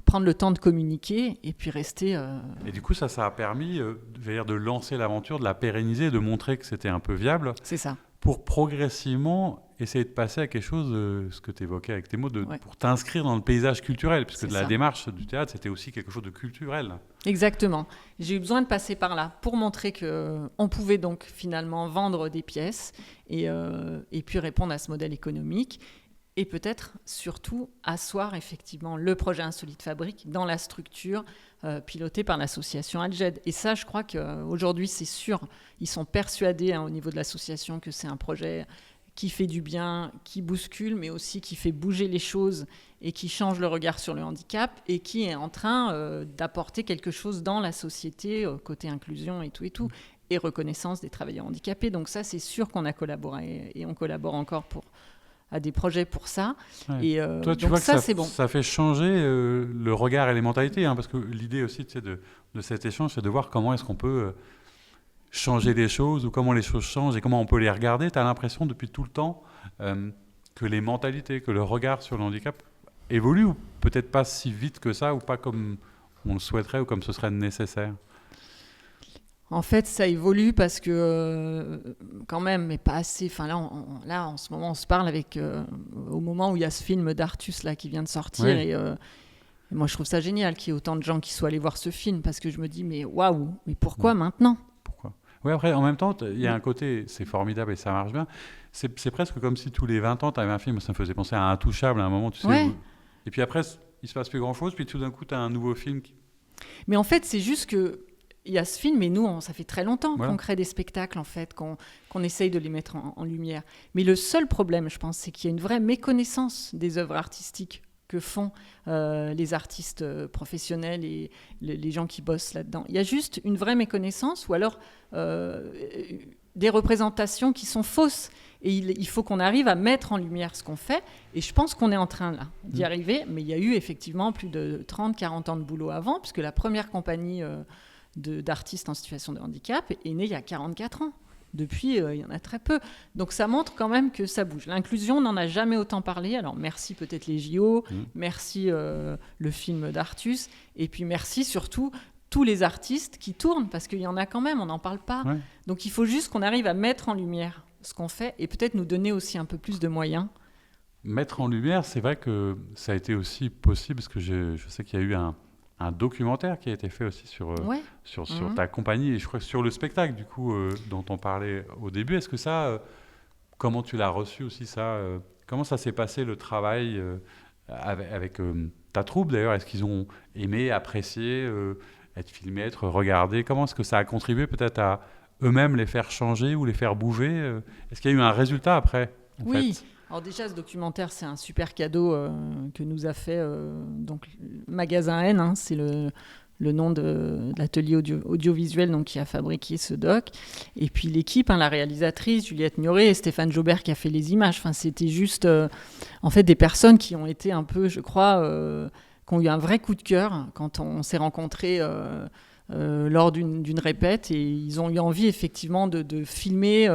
prendre le temps de communiquer et puis rester... Et du coup, ça a permis de lancer l'aventure, de la pérenniser, de montrer que c'était un peu viable. C'est ça. pour progressivement essayer de passer à quelque chose, ce que tu évoquais avec tes mots, pour t'inscrire dans le paysage culturel, puisque la démarche du théâtre, c'était aussi quelque chose de culturel. Exactement. J'ai eu besoin de passer par là pour montrer qu'on pouvait donc finalement vendre des pièces et puis répondre à ce modèle économique et peut-être surtout asseoir effectivement le projet Insolite Fabrique dans la structure pilotée par l'association Alged. Et ça, je crois qu'aujourd'hui, c'est sûr, ils sont persuadés au niveau de l'association que c'est un projet qui fait du bien, qui bouscule, mais aussi qui fait bouger les choses et qui change le regard sur le handicap et qui est en train d'apporter quelque chose dans la société, côté inclusion et tout, et reconnaissance des travailleurs handicapés. Donc ça, c'est sûr qu'on a collaboré et on collabore encore à des projets pour ça. Ouais. Et toi, tu donc vois ça, que c'est bon. Ça fait changer le regard et les mentalités, parce que l'idée aussi de cet échange, c'est de voir comment est-ce qu'on peut changer les choses ou comment les choses changent et comment on peut les regarder. Tu as l'impression depuis tout le temps que les mentalités, que le regard sur le handicap évolue, ou peut-être pas si vite que ça, ou pas comme on le souhaiterait ou comme ce serait nécessaire? En fait, ça évolue parce que, quand même, mais pas assez. Enfin, là, en ce moment, on se parle au moment où il y a ce film d'Artus là, qui vient de sortir. Ouais. Et moi, je trouve ça génial qu'il y ait autant de gens qui soient allés voir ce film parce que je me dis, mais waouh, mais pourquoi maintenant ? Pourquoi ? Oui, après, en même temps, il y a un côté, c'est formidable et ça marche bien. C'est presque comme si tous les 20 ans, tu avais un film, ça me faisait penser à Intouchable à un moment, tu sais. Ouais. Et puis après, il se passe plus grand-chose, puis tout d'un coup, tu as un nouveau film Mais en fait, c'est juste que il y a ce film, et nous, ça fait très longtemps Voilà. qu'on crée des spectacles, en fait, qu'on essaye de les mettre en lumière. Mais le seul problème, je pense, c'est qu'il y a une vraie méconnaissance des œuvres artistiques que font les artistes professionnels et les gens qui bossent là-dedans. Il y a juste une vraie méconnaissance, ou alors des représentations qui sont fausses. Et il faut qu'on arrive à mettre en lumière ce qu'on fait. Et je pense qu'on est en train là d'y arriver. Mais il y a eu effectivement plus de 30-40 ans de boulot avant, puisque la première compagnie d'artistes en situation de handicap est née il y a 44 ans. Depuis, il y en a très peu. Donc ça montre quand même que ça bouge. L'inclusion, on n'en a jamais autant parlé. Alors merci peut-être les JO, merci le film d'Artus, et puis merci surtout tous les artistes qui tournent, parce qu'il y en a quand même, on n'en parle pas. Ouais. Donc il faut juste qu'on arrive à mettre en lumière ce qu'on fait et peut-être nous donner aussi un peu plus de moyens. Mettre en lumière, c'est vrai que ça a été aussi possible, parce que je sais qu'il y a eu un documentaire qui a été fait aussi sur ta compagnie, et je crois que sur le spectacle, du coup, dont on parlait au début. Est-ce que ça, comment tu l'as reçu aussi, ça comment ça s'est passé, le travail avec ta troupe, d'ailleurs? Est-ce qu'ils ont aimé, apprécié être filmés, être regardés? Comment est-ce que ça a contribué peut-être à eux-mêmes les faire changer ou les faire bouger? Est-ce qu'il y a eu un résultat après, en fait? Alors déjà, ce documentaire, c'est un super cadeau que nous a fait donc Magasin N, c'est le nom de l'atelier audiovisuel donc, qui a fabriqué ce doc. Et puis l'équipe, la réalisatrice, Juliette Mioret et Stéphane Jaubert qui a fait les images. Enfin, c'était juste en fait des personnes qui ont été un peu, je crois, qui ont eu un vrai coup de cœur quand on s'est rencontrés lors d'une répète. Et ils ont eu envie effectivement de filmer,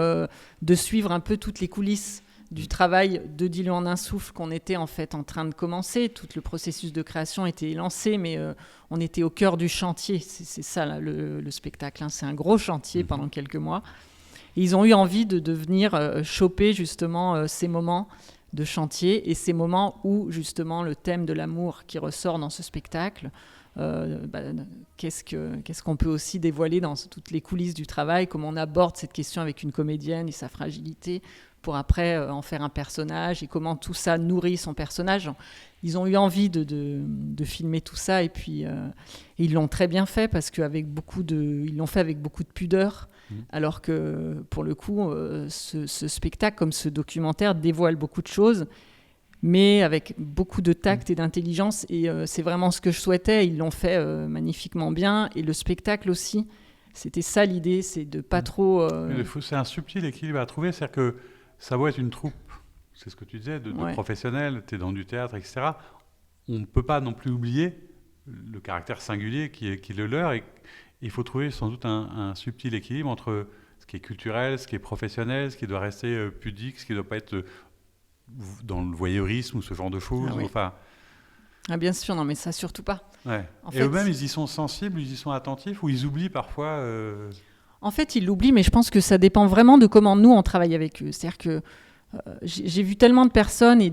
de suivre un peu toutes les coulisses du travail de Dis-le en un souffle qu'on était en fait en train de commencer. Tout le processus de création était lancé, mais on était au cœur du chantier. C'est ça là, le spectacle. C'est un gros chantier pendant quelques mois. Et ils ont eu envie de venir choper justement ces moments de chantier et ces moments où justement le thème de l'amour qui ressort dans ce spectacle, qu'est-ce qu'on peut aussi dévoiler dans toutes les coulisses du travail, comment on aborde cette question avec une comédienne et sa fragilité, pour après en faire un personnage, et comment tout ça nourrit son personnage. Ils ont eu envie de filmer tout ça, et puis ils l'ont très bien fait, parce ils l'ont fait avec beaucoup de pudeur, alors que pour le coup, ce spectacle, comme ce documentaire, dévoile beaucoup de choses, mais avec beaucoup de tact et d'intelligence, et c'est vraiment ce que je souhaitais. Ils l'ont fait magnifiquement bien, et le spectacle aussi. C'était ça l'idée, c'est de pas trop... C'est un subtil équilibre à trouver, c'est-à-dire que ça doit être une troupe, c'est ce que tu disais, de professionnels, tu es dans du théâtre, etc. On ne peut pas non plus oublier le caractère singulier qui est le leur, et il faut trouver sans doute un subtil équilibre entre ce qui est culturel, ce qui est professionnel, ce qui doit rester pudique, ce qui ne doit pas être dans le voyeurisme ou ce genre de choses. Bien sûr, non, mais ça surtout pas. Ouais. Et eux-mêmes, ils y sont sensibles, ils y sont attentifs, ou ils oublient parfois En fait, ils l'oublient, mais je pense que ça dépend vraiment de comment nous, on travaille avec eux. C'est-à-dire que j'ai vu tellement de personnes, et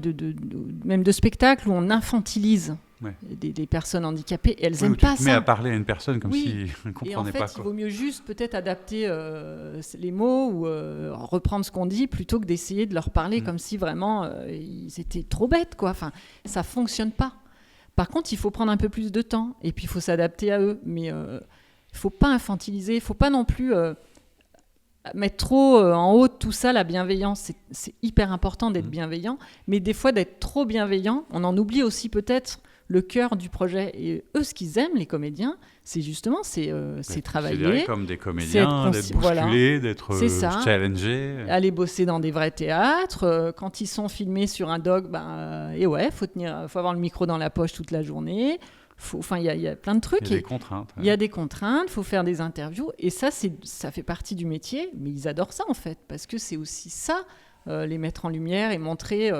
même de spectacles, où on infantilise des personnes handicapées, et elles n'aiment pas ça. Tu te mets à parler à une personne comme si elle ne comprenait pas. Et en fait, quoi. Il vaut mieux juste peut-être adapter les mots ou reprendre ce qu'on dit, plutôt que d'essayer de leur parler comme si vraiment ils étaient trop bêtes, quoi. Enfin, ça ne fonctionne pas. Par contre, il faut prendre un peu plus de temps, et puis il faut s'adapter à eux. Mais il ne faut pas infantiliser, il ne faut pas non plus mettre trop en haut tout ça, la bienveillance. C'est hyper important d'être bienveillant, mais des fois d'être trop bienveillant, on en oublie aussi peut-être le cœur du projet. Et eux, ce qu'ils aiment, les comédiens, c'est justement c'est travailler comme des comédiens, d'être bousculés, d'être challengés, aller bosser dans des vrais théâtres. Quand ils sont filmés sur un doc, faut avoir le micro dans la poche toute la journée. Il y a plein de trucs. Il y a des contraintes. Il y a des contraintes, il faut faire des interviews. Et ça fait partie du métier. Mais ils adorent ça, en fait, parce que c'est aussi ça, les mettre en lumière et montrer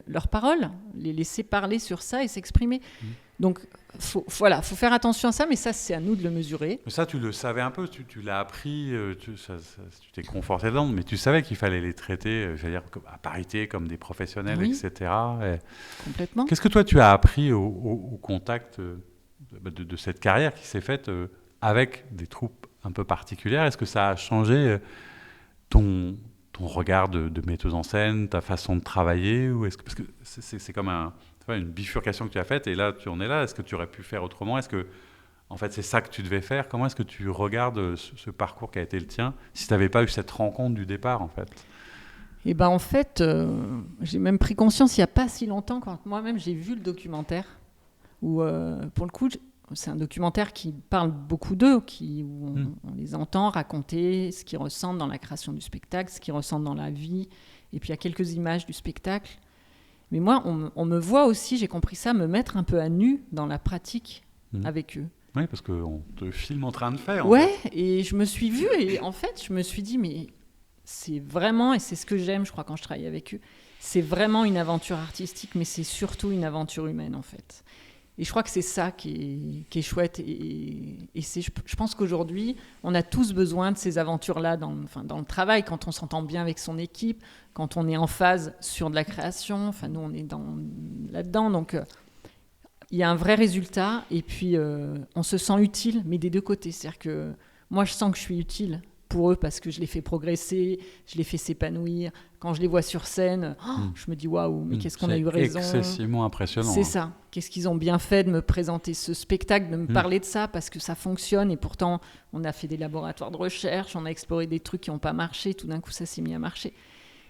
leurs paroles, les laisser parler sur ça et s'exprimer. Donc, faut faire attention à ça, mais ça, c'est à nous de le mesurer. Mais ça, tu le savais un peu, tu l'as appris, tu t'es conforté dedans, mais tu savais qu'il fallait les traiter, à parité, comme des professionnels, etc. Complètement. Qu'est-ce que toi, tu as appris au contact de cette carrière qui s'est faite avec des troupes un peu particulières? Est-ce que ça a changé ton regard de metteuse en scène, ta façon de travailler, ou parce que c'est comme une bifurcation que tu as faite, et là tu en es là. Est-ce que tu aurais pu faire autrement? Est-ce que en fait c'est ça que tu devais faire? Comment est-ce que tu regardes ce parcours qui a été le tien, si tu n'avais pas eu cette rencontre du départ, en fait? Et ben en fait, j'ai même pris conscience il n'y a pas si longtemps, quand moi-même j'ai vu le documentaire, où pour le coup c'est un documentaire qui parle beaucoup d'eux, où on les entend raconter ce qu'ils ressentent dans la création du spectacle, ce qu'ils ressentent dans la vie, et puis il y a quelques images du spectacle. Mais moi, on me voit aussi, j'ai compris ça, me mettre un peu à nu dans la pratique avec eux. Oui, parce qu'on te filme en train de faire. Ouais, et je me suis vue, et en fait, je me suis dit, mais c'est vraiment, et c'est ce que j'aime, je crois, quand je travaille avec eux, c'est vraiment une aventure artistique, mais c'est surtout une aventure humaine, en fait. Et je crois que c'est ça qui est chouette. Et je pense qu'aujourd'hui, on a tous besoin de ces aventures-là dans le travail, quand on s'entend bien avec son équipe, quand on est en phase sur de la création. Enfin, nous, on est là-dedans. Donc, il y a un vrai résultat. Et puis, on se sent utile, mais des deux côtés. C'est-à-dire que moi, je sens que je suis utile pour eux, parce que je les fais progresser, je les fais s'épanouir. Quand je les vois sur scène, je me dis waouh, mais qu'est-ce qu'on a eu raison. C'est excessivement impressionnant. C'est ça. Qu'est-ce qu'ils ont bien fait de me présenter ce spectacle, de me parler de ça, parce que ça fonctionne. Et pourtant, on a fait des laboratoires de recherche, on a exploré des trucs qui n'ont pas marché. Tout d'un coup, ça s'est mis à marcher.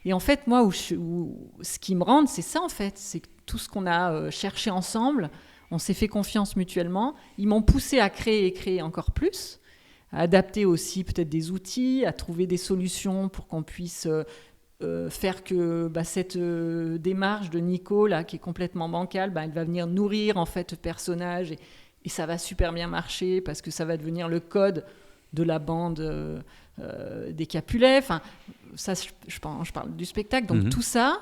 Et en fait, moi, ce qui me rend, c'est ça, en fait. C'est que tout ce qu'on a cherché ensemble, on s'est fait confiance mutuellement. Ils m'ont poussé à créer et créer encore plus, à adapter aussi peut-être des outils, à trouver des solutions pour qu'on puisse faire que cette démarche de Nico, là, qui est complètement bancale, elle va venir nourrir en fait le personnage, et ça va super bien marcher, parce que ça va devenir le code de la bande des Capulets. Enfin, ça, je parle du spectacle. Donc tout ça,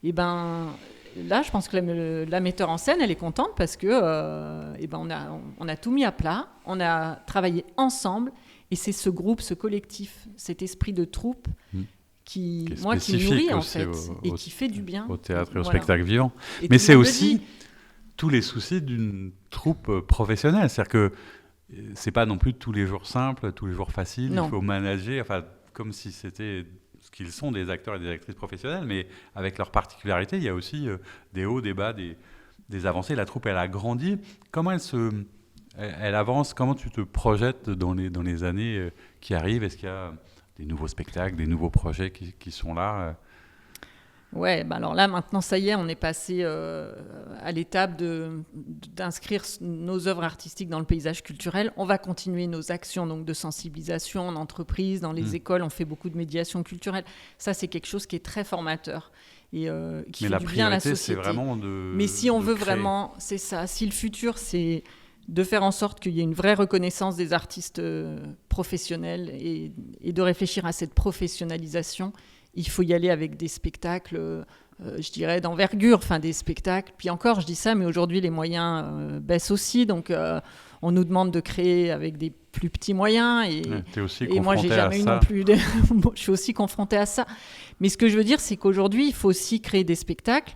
là, je pense que la metteur en scène, elle est contente, parce que on a tout mis à plat, on a travaillé ensemble, et c'est ce groupe, ce collectif, cet esprit de troupe qui me nourrit, en fait, et qui fait du bien. Au théâtre et au spectacle vivant. Mais c'est aussi tous les soucis d'une troupe professionnelle. C'est-à-dire que c'est pas non plus tous les jours simples, tous les jours faciles. Non. Il faut manager, comme si c'était ce qu'ils sont, des acteurs et des actrices professionnelles, mais avec leurs particularités. Il y a aussi des hauts, des bas, des avancées. La troupe, elle a grandi. Comment elle avance? Comment tu te projettes dans les années qui arrivent? Est-ce qu'il y a des nouveaux spectacles, des nouveaux projets qui sont là? Ouais, alors là, maintenant, ça y est, on est passé à l'étape d'inscrire nos œuvres artistiques dans le paysage culturel. On va continuer nos actions donc, de sensibilisation en entreprise, dans les écoles. On fait beaucoup de médiation culturelle. Ça, c'est quelque chose qui est très formateur et qui fait du bien à la société. C'est vraiment Mais si on veut vraiment, c'est ça. Si le futur, c'est de faire en sorte qu'il y ait une vraie reconnaissance des artistes professionnels, et de réfléchir à cette professionnalisation, il faut y aller avec des spectacles, je dirais, d'envergure, enfin des spectacles. Puis encore, je dis ça, mais aujourd'hui, les moyens baissent aussi. Donc, on nous demande de créer avec des plus petits moyens. Et moi, j'ai jamais eu non plus... je suis aussi confrontée à ça. Mais ce que je veux dire, c'est qu'aujourd'hui, il faut aussi créer des spectacles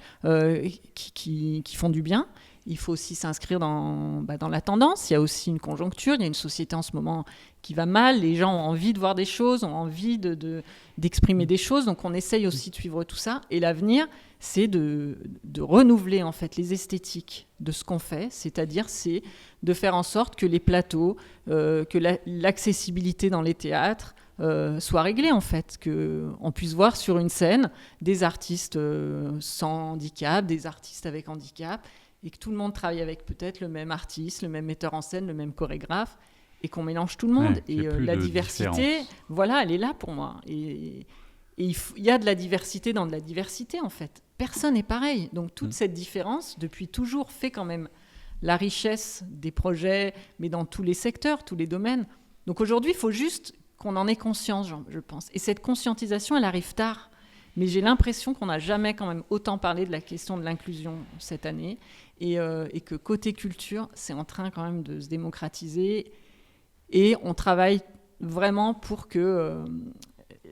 qui font du bien. Il faut aussi s'inscrire dans la tendance. Il y a aussi une conjoncture. Il y a une société en ce moment qui va mal. Les gens ont envie de voir des choses, ont envie d'exprimer des choses. Donc, on essaye aussi de suivre tout ça. Et l'avenir, c'est de renouveler en fait les esthétiques de ce qu'on fait. C'est-à-dire, c'est de faire en sorte que les plateaux, que l'accessibilité dans les théâtres soit réglée en fait. Qu'on puisse voir sur une scène des artistes sans handicap, des artistes avec handicap, et que tout le monde travaille avec peut-être le même artiste, le même metteur en scène, le même chorégraphe, et qu'on mélange tout le monde. Et la diversité, voilà, elle est là pour moi. Et il y a de la diversité dans de la diversité, en fait. Personne n'est pareil. Donc toute cette différence, depuis toujours, fait quand même la richesse des projets, mais dans tous les secteurs, tous les domaines. Donc aujourd'hui, il faut juste qu'on en ait conscience, je pense. Et cette conscientisation, elle arrive tard. Mais j'ai l'impression qu'on n'a jamais quand même autant parlé de la question de l'inclusion cette année et que côté culture, c'est en train quand même de se démocratiser et on travaille vraiment pour que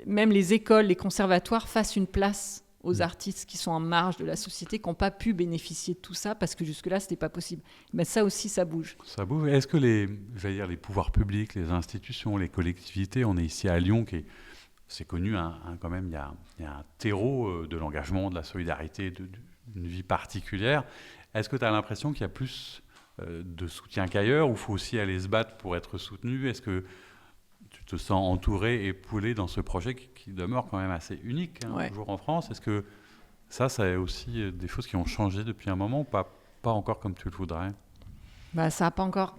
même les écoles, les conservatoires fassent une place aux artistes qui sont en marge de la société, qui n'ont pas pu bénéficier de tout ça parce que jusque-là, ce n'était pas possible. Mais ça aussi, ça bouge. Ça bouge. Est-ce que les pouvoirs publics, les institutions, les collectivités, on est ici à Lyon c'est connu, quand même, il y a un terreau de l'engagement, de la solidarité, d'une vie particulière. Est-ce que tu as l'impression qu'il y a plus de soutien qu'ailleurs, ou il faut aussi aller se battre pour être soutenu? Est-ce que tu te sens entouré, épaulé dans ce projet qui demeure quand même assez unique, toujours en France? Est-ce que ça a aussi des choses qui ont changé depuis un moment, ou pas encore comme tu le voudrais? Ça n'a pas encore,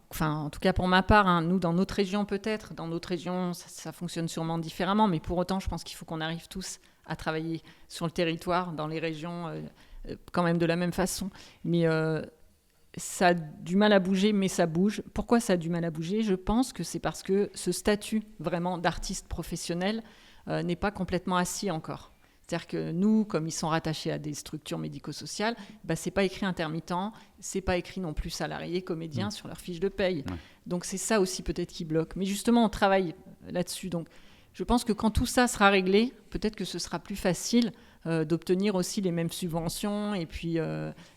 enfin, en tout cas pour ma part, nous dans notre région peut-être, dans notre région ça fonctionne sûrement différemment, mais pour autant je pense qu'il faut qu'on arrive tous à travailler sur le territoire, dans les régions, quand même de la même façon. Mais ça a du mal à bouger, mais ça bouge. Pourquoi ça a du mal à bouger? Je pense que c'est parce que ce statut vraiment d'artiste professionnel n'est pas complètement assis encore. C'est-à-dire que nous, comme ils sont rattachés à des structures médico-sociales, c'est pas écrit intermittent, c'est pas écrit non plus salarié, comédien sur leur fiche de paye. Donc c'est ça aussi peut-être qui bloque. Mais justement, on travaille là-dessus. Donc je pense que quand tout ça sera réglé, peut-être que ce sera plus facile d'obtenir aussi les mêmes subventions et puis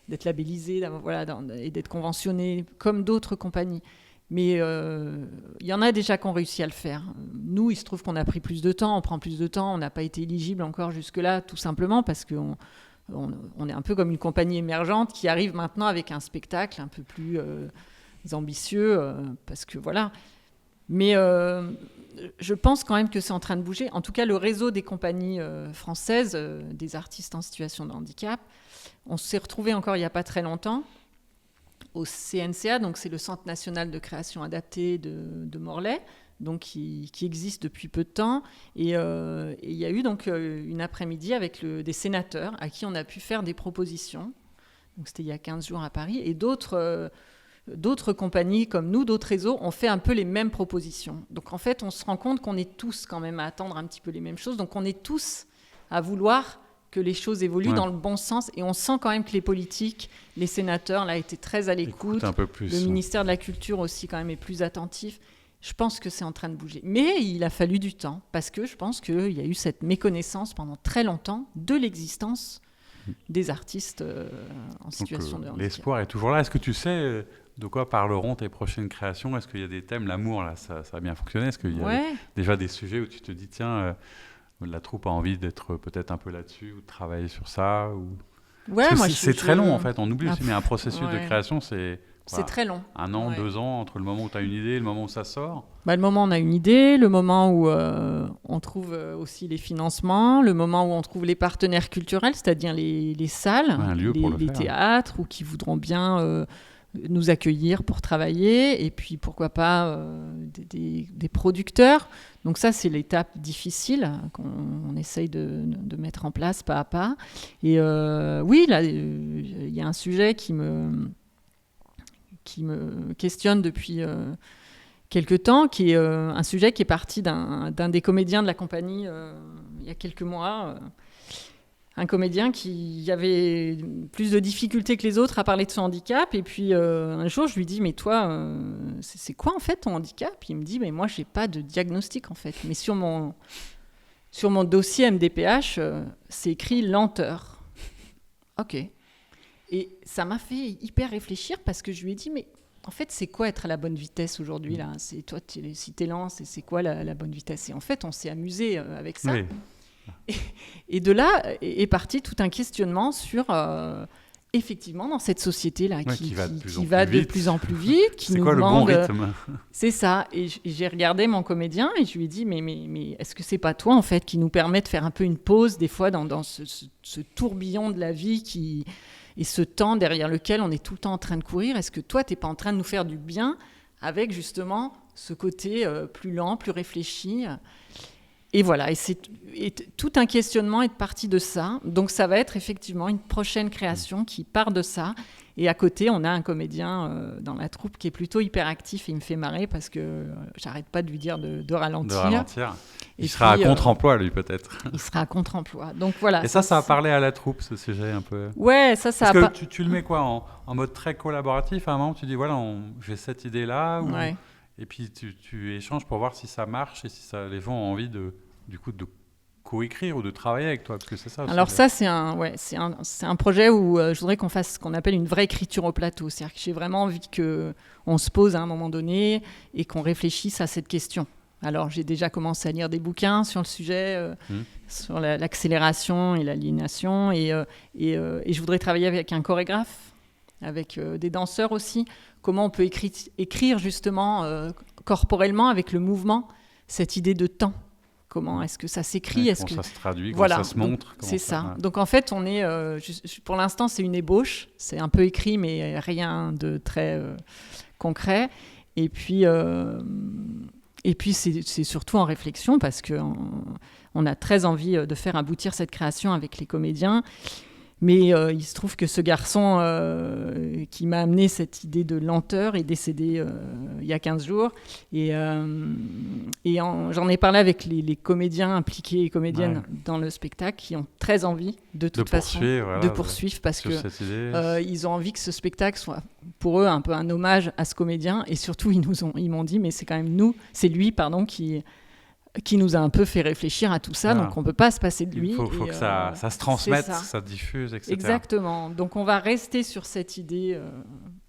d'être labellisé, et d'être conventionné comme d'autres compagnies. Mais il y en a déjà qui ont réussi à le faire. Nous, il se trouve qu'on a pris plus de temps, on prend plus de temps, on n'a pas été éligible encore jusque-là, tout simplement parce qu'on est un peu comme une compagnie émergente qui arrive maintenant avec un spectacle un peu plus ambitieux, parce que voilà. Mais je pense quand même que c'est en train de bouger. En tout cas, le réseau des compagnies françaises, des artistes en situation de handicap, on s'est retrouvés encore il n'y a pas très longtemps au CNCA, donc c'est le Centre national de création adaptée de Morlaix, donc qui existe depuis peu de temps. Et il y a eu donc une après-midi avec des sénateurs à qui on a pu faire des propositions. Donc c'était il y a 15 jours à Paris. Et d'autres compagnies comme nous, d'autres réseaux, ont fait un peu les mêmes propositions. Donc en fait, on se rend compte qu'on est tous quand même à attendre un petit peu les mêmes choses. Donc on est tous à vouloir que les choses évoluent dans le bon sens. Et on sent quand même que les politiques, les sénateurs, là, étaient très à l'écoute. Un peu plus, le ministère de la Culture aussi, quand même, est plus attentif. Je pense que c'est en train de bouger. Mais il a fallu du temps, parce que je pense qu'il y a eu cette méconnaissance pendant très longtemps de l'existence des artistes en situation de handicap. L'espoir est toujours là. Est-ce que tu sais de quoi parleront tes prochaines créations? Est-ce qu'il y a des thèmes? L'amour, là, ça a bien fonctionné. Est-ce qu'il y a déjà des sujets où tu te dis, tiens... la troupe a envie d'être peut-être un peu là-dessus, ou de travailler sur ça, c'est très long en fait, on oublie aussi, mais un processus de création, c'est très long. 1 an, 2 ans, entre le moment où tu as une idée et le moment où ça sort? Le moment où on a une idée, le moment où on trouve aussi les financements, le moment où on trouve les partenaires culturels, c'est-à-dire les salles, les théâtres, ou qui voudront bien... nous accueillir pour travailler, et puis pourquoi pas des producteurs. Donc ça, c'est l'étape difficile qu'on essaye de mettre en place pas à pas. Et oui, là, il y a un sujet qui me questionne depuis quelque temps, qui est un sujet qui est parti d'un des comédiens de la compagnie il y a quelques mois, un comédien qui avait plus de difficultés que les autres à parler de son handicap. Et puis un jour, je lui dis, mais toi, c'est quoi en fait ton handicap ? Il me dit, mais moi, j'ai pas de diagnostic en fait. Mais sur mon dossier MDPH, c'est écrit lenteur. Ok. Et ça m'a fait hyper réfléchir parce que je lui ai dit, mais en fait, c'est quoi être à la bonne vitesse aujourd'hui là ? C'est toi, si t'es lent, c'est quoi la bonne vitesse ? Et en fait, on s'est amusé avec ça. Oui. Et de là est parti tout un questionnement sur, effectivement, dans cette société-là qui va de plus en plus vite, qui c'est nous quoi demande... le bon rythme ? C'est ça. Et j'ai regardé mon comédien et je lui ai dit, mais est-ce que c'est pas toi, en fait, qui nous permet de faire un peu une pause, des fois, dans ce tourbillon de la vie et ce temps derrière lequel on est tout le temps en train de courir ? Est-ce que toi, t'es pas en train de nous faire du bien avec, justement, ce côté plus lent, plus réfléchi ? Et voilà, et tout un questionnement est parti de ça. Donc ça va être effectivement une prochaine création qui part de ça. Et à côté, on a un comédien dans la troupe qui est plutôt hyperactif et il me fait marrer parce que j'arrête pas de lui dire de ralentir. Il sera à contre-emploi, lui, peut-être. Il sera à contre-emploi. Donc voilà. Et ça a parlé à la troupe, ce sujet un peu. Ouais, ça a pas... tu le mets quoi en mode très collaboratif à un moment, tu dis voilà, j'ai cette idée-là. Ouais. Et puis tu échanges pour voir si ça marche et si les gens ont envie de co-écrire ou de travailler avec toi, parce que c'est ça. Alors ça, c'est un projet où je voudrais qu'on fasse ce qu'on appelle une vraie écriture au plateau. C'est-à-dire que j'ai vraiment envie qu'on se pose à un moment donné et qu'on réfléchisse à cette question. Alors j'ai déjà commencé à lire des bouquins sur le sujet, sur l'accélération et l'aliénation, et je voudrais travailler avec un chorégraphe, avec des danseurs aussi. Comment on peut écrire justement corporellement avec le mouvement cette idée de temps. Comment est-ce que ça s'écrit ? Comment ça se traduit ? Comment ça se montre ? C'est ça. Ouais. Donc en fait, on est, pour l'instant, c'est une ébauche. C'est un peu écrit, mais rien de très concret. Et puis c'est surtout en réflexion parce qu'on a très envie de faire aboutir cette création avec les comédiens. Mais il se trouve que ce garçon qui m'a amené cette idée de lenteur est décédé il y a 15 jours. Et j'en ai parlé avec les comédiens impliqués et comédiennes dans le spectacle qui ont très envie de poursuivre parce qu'ils ont envie que ce spectacle soit pour eux un peu un hommage à ce comédien. Et surtout, ils m'ont dit, mais c'est quand même qui nous a un peu fait réfléchir à tout ça, donc on ne peut pas se passer de lui. Il faut que ça se transmette, ça diffuse, etc. Exactement. Donc on va rester sur cette idée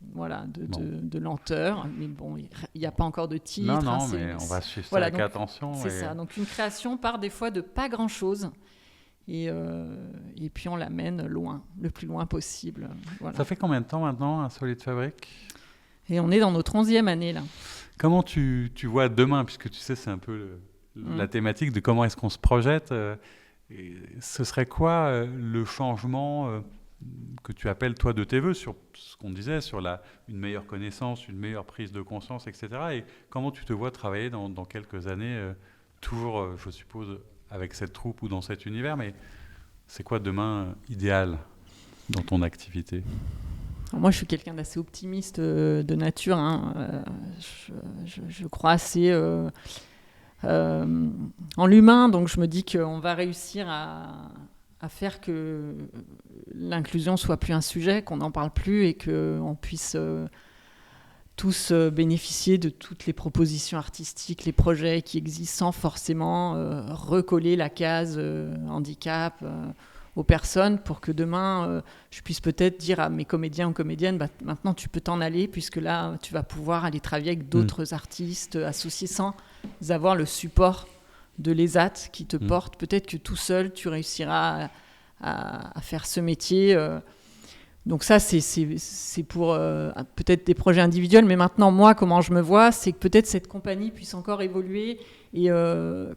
de lenteur, mais bon, il n'y a pas encore de titre. Non, mais on va suivre ça avec attention. C'est ça. Donc une création part des fois de pas grand-chose, et puis on l'amène loin, le plus loin possible. Voilà. Ça fait combien de temps maintenant, Insolite Fabrique ? Et on est dans notre 11e année, là. Comment tu vois demain, puisque tu sais, c'est un peu la thématique de comment est-ce qu'on se projette. Ce serait quoi le changement que tu appelles, toi, de tes voeux sur ce qu'on disait, sur une meilleure connaissance, une meilleure prise de conscience, etc. Et comment tu te vois travailler dans quelques années, toujours, je suppose, avec cette troupe ou dans cet univers, mais c'est quoi demain idéal dans ton activité ? Alors moi, je suis quelqu'un d'assez optimiste de nature. Je crois assez... en l'humain, donc je me dis qu'on va réussir à faire que l'inclusion soit plus un sujet, qu'on n'en parle plus et qu'on puisse tous bénéficier de toutes les propositions artistiques, les projets qui existent sans forcément recoller la case handicap aux personnes pour que demain, je puisse peut-être dire à mes comédiens ou comédiennes, maintenant tu peux t'en aller puisque là, tu vas pouvoir aller travailler avec d'autres artistes associés sans avoir le support de l'ESAT qui te porte. Peut-être que tout seul, tu réussiras à faire ce métier. Donc ça, c'est pour peut-être des projets individuels. Mais maintenant, moi, comment je me vois, c'est que peut-être cette compagnie puisse encore évoluer et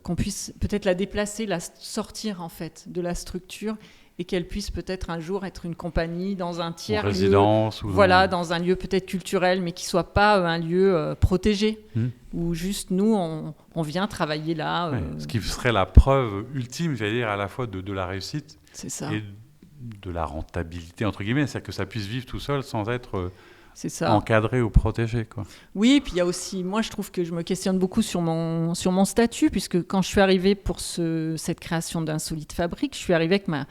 qu'on puisse peut-être la déplacer, la sortir en fait de la structure et qu'elle puisse peut-être un jour être une compagnie dans un tiers lieu, résidence, dans un lieu peut-être culturel, mais qui soit pas un lieu protégé, où juste nous on vient travailler là. Ce qui serait la preuve ultime, j'allais dire, à la fois de la réussite c'est ça. Et de la rentabilité entre guillemets, c'est-à-dire que ça puisse vivre tout seul sans être C'est ça. Encadrer ou protéger, quoi. Oui, puis il y a aussi, moi je trouve que je me questionne beaucoup sur mon statut, puisque quand je suis arrivée pour cette création d'Insolite Fabrique, je suis arrivée avec ma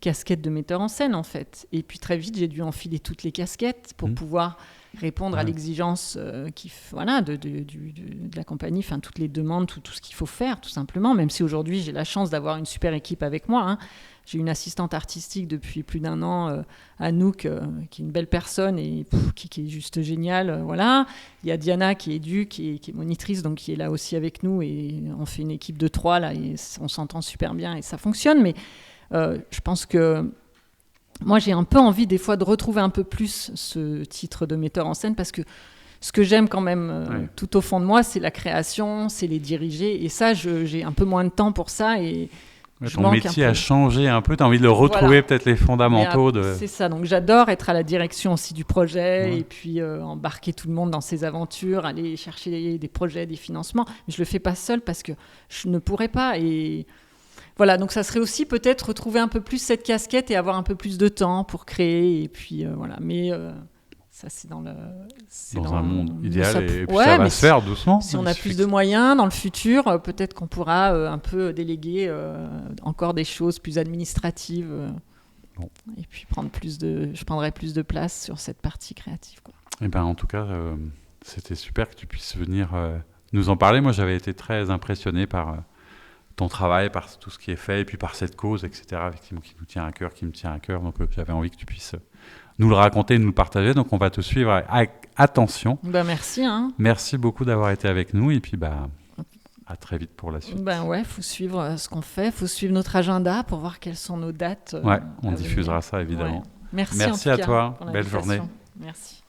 casquette de metteur en scène en fait. Et puis très vite, j'ai dû enfiler toutes les casquettes pour pouvoir répondre à l'exigence de la compagnie, enfin toutes les demandes, tout ce qu'il faut faire tout simplement, même si aujourd'hui j'ai la chance d'avoir une super équipe avec moi. J'ai une assistante artistique depuis plus d'1 an, Anouk, qui est une belle personne et qui est juste géniale. Voilà. Il y a Diana qui est éduque, qui est monitrice, donc qui est là aussi avec nous. Et on fait une équipe de 3, là, et on s'entend super bien et ça fonctionne. Mais je pense que moi, j'ai un peu envie des fois de retrouver un peu plus ce titre de metteur en scène parce que ce que j'aime quand même tout au fond de moi, c'est la création, c'est les diriger. Et ça, j'ai un peu moins de temps pour ça et ton métier a changé un peu, tu as envie de le retrouver, peut-être les fondamentaux. C'est ça, donc j'adore être à la direction aussi du projet et puis embarquer tout le monde dans ses aventures, aller chercher des projets, des financements. Mais je ne le fais pas seule parce que je ne pourrais pas. Et voilà, donc ça serait aussi peut-être retrouver un peu plus cette casquette et avoir un peu plus de temps pour créer. Et puis voilà, mais... ça, c'est dans un monde idéal et puis ça va se faire doucement. Si on a plus de moyens dans le futur, peut-être qu'on pourra un peu déléguer encore des choses plus administratives et puis je prendrai plus de place sur cette partie créative, quoi. Et ben, en tout cas, c'était super que tu puisses venir nous en parler. Moi, j'avais été très impressionné par ton travail, par tout ce qui est fait et puis par cette cause, etc., effectivement, qui nous tient à cœur, qui me tient à cœur. Donc, j'avais envie que tu puisses nous le raconter, nous le partager. Donc, on va te suivre avec attention. Merci. Merci beaucoup d'avoir été avec nous. Et puis, à très vite pour la suite. Il faut suivre ce qu'on fait. Il faut suivre notre agenda pour voir quelles sont nos dates. On diffusera ça, évidemment. Ouais. Merci à toi. Belle journée. Merci.